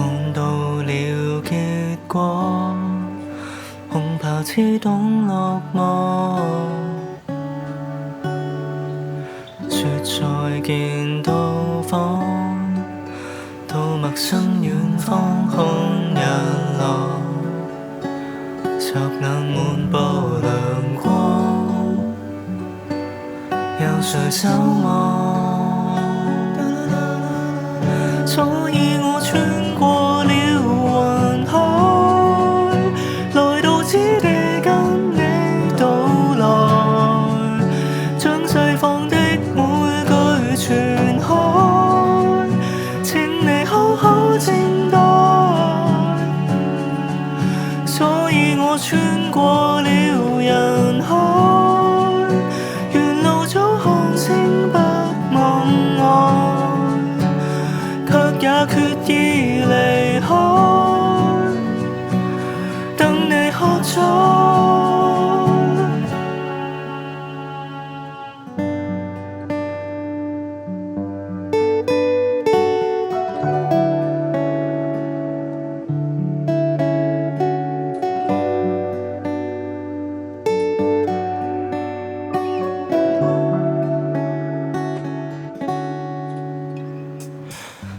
看到了結果，恐怕只懂落寞。說再見到訪，到陌生遠方看日落，霎眼滿布亮光，有誰守望？所以我穿過了雲海，來到此地跟你到來，將西方的每句傳開，請你好好靜待。所以我穿過了人海，沿路早看清北望外，卻也決意離開，等你喝彩。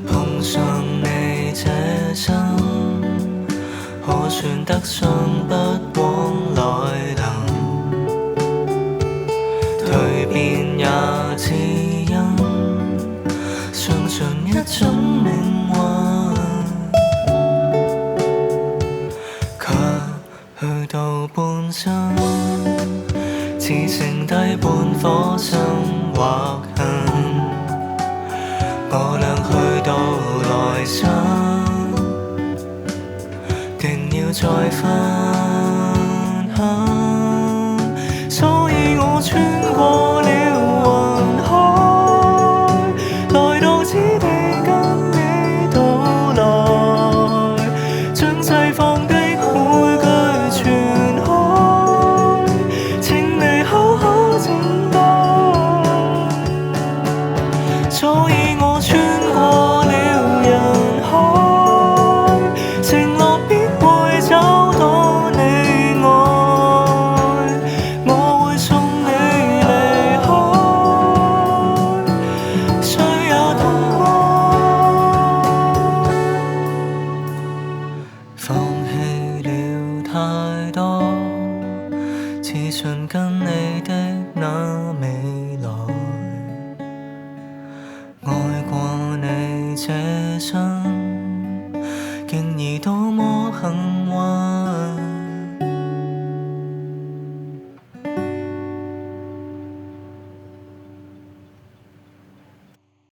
碰上你這生，可算得上不枉來臨。蛻變也只因相信一種命運，卻去到半生，只剩低半顆心或恨。我倆去到來生，定要再分。